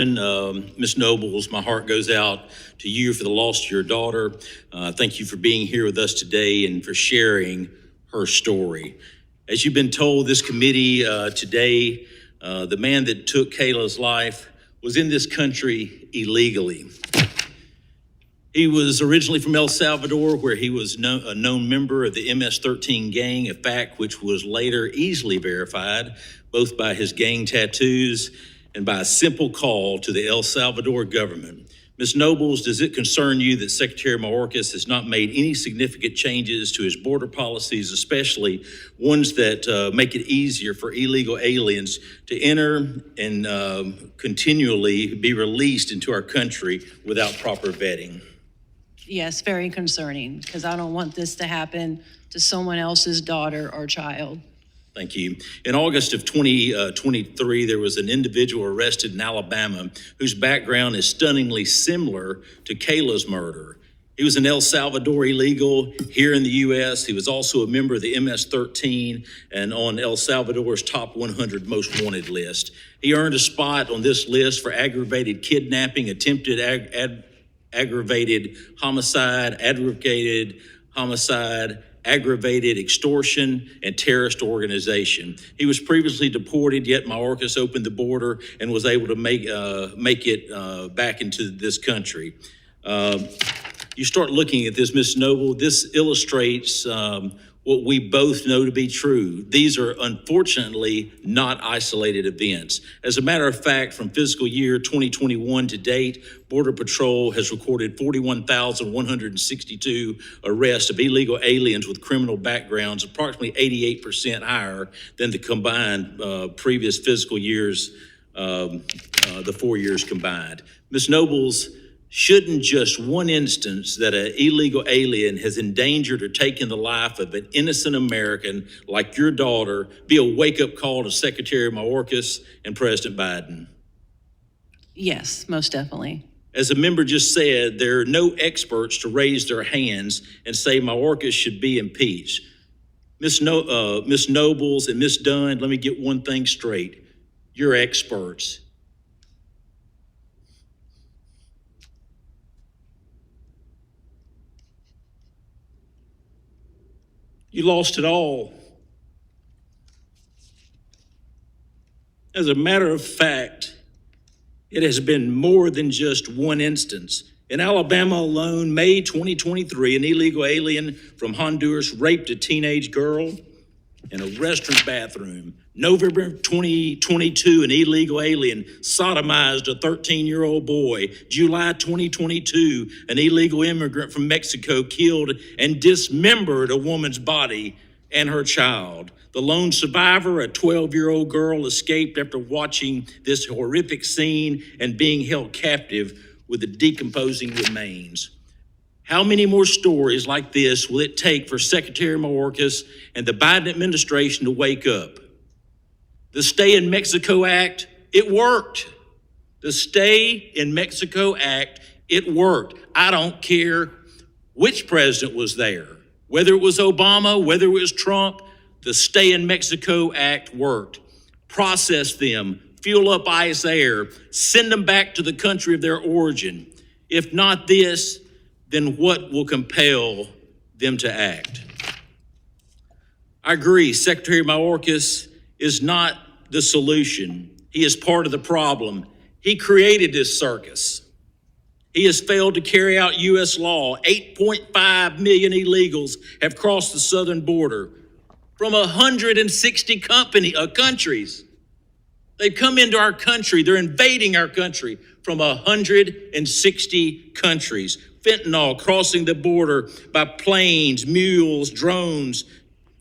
Ms. Nobles, my heart goes out to you for the loss of your daughter. Thank you for being here with us today and for sharing her story. As you've been told, this committee today, the man that took Kayla's life was in this country illegally. He was originally from El Salvador, where he was a known member of the MS-13 gang, a fact which was later easily verified, both by his gang tattoos and by a simple call to the El Salvador government. Ms. Nobles, does it concern you that Secretary Mayorkas has not made any significant changes to his border policies, especially ones that make it easier for illegal aliens to enter and continually be released into our country without proper vetting? Yes, very concerning, because I don't want this to happen to someone else's daughter or child. Thank you. In August of 2023, there was an individual arrested in Alabama whose background is stunningly similar to Kayla's murder. He was an El Salvador illegal here in the U.S. He was also a member of the MS-13 and on El Salvador's top 100 most wanted list. He earned a spot on this list for aggravated kidnapping, attempted aggravated homicide, aggravated extortion, and terrorist organization. He was previously deported, yet Mayorkas opened the border and was able to make it back into this country. You start looking at this, Ms. Noble, this illustrates what we both know to be true. These are unfortunately not isolated events. As a matter of fact, from fiscal year 2021 to date, Border Patrol has recorded 41,162 arrests of illegal aliens with criminal backgrounds, approximately 88% higher than the combined previous fiscal years, the 4 years combined. Ms. Nobles, shouldn't just one instance that an illegal alien has endangered or taken the life of an innocent American like your daughter be a wake-up call to Secretary Mayorkas and President Biden? Yes, most definitely. As a member just said, there are no experts to raise their hands and say Mayorkas should be impeached. Ms. Nobles and Ms. Dunn, let me get one thing straight. You're experts. You lost it all. As a matter of fact, it has been more than just one instance. In Alabama alone, May 2023, an illegal alien from Honduras raped a teenage girl in a restaurant bathroom. November 2022, an illegal alien sodomized a 13-year-old boy. July 2022, an illegal immigrant from Mexico killed and dismembered a woman's body and her child. The lone survivor, a 12-year-old girl, escaped after watching this horrific scene and being held captive with the decomposing remains. How many more stories like this will it take for Secretary Mayorkas and the Biden administration to wake up? The Stay in Mexico Act, it worked. The Stay in Mexico Act, it worked. I don't care which president was there, whether it was Obama, whether it was Trump, the Stay in Mexico Act worked. Process them, fuel up ICE air, send them back to the country of their origin. If not this, then what will compel them to act? I agree, Secretary Mayorkas is not the solution. He is part of the problem. He created this circus. He has failed to carry out U.S. law. 8.5 million illegals have crossed the southern border from 160 countries. They've come into our country. They're invading our country from 160 countries. Fentanyl crossing the border by planes, mules, drones.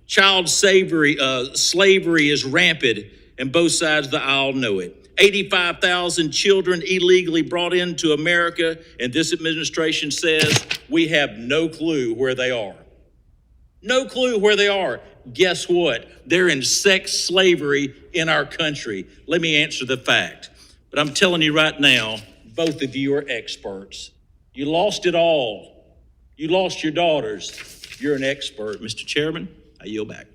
Child slavery is rampant, and both sides of the aisle know it. 85,000 children illegally brought into America, and this administration says we have no clue where they are. No clue where they are. Guess what? They're in sex slavery in our country. Let me answer the fact. But I'm telling you right now, both of you are experts. You lost it all. You lost your daughters. You're an expert. Mr. Chairman, I yield back.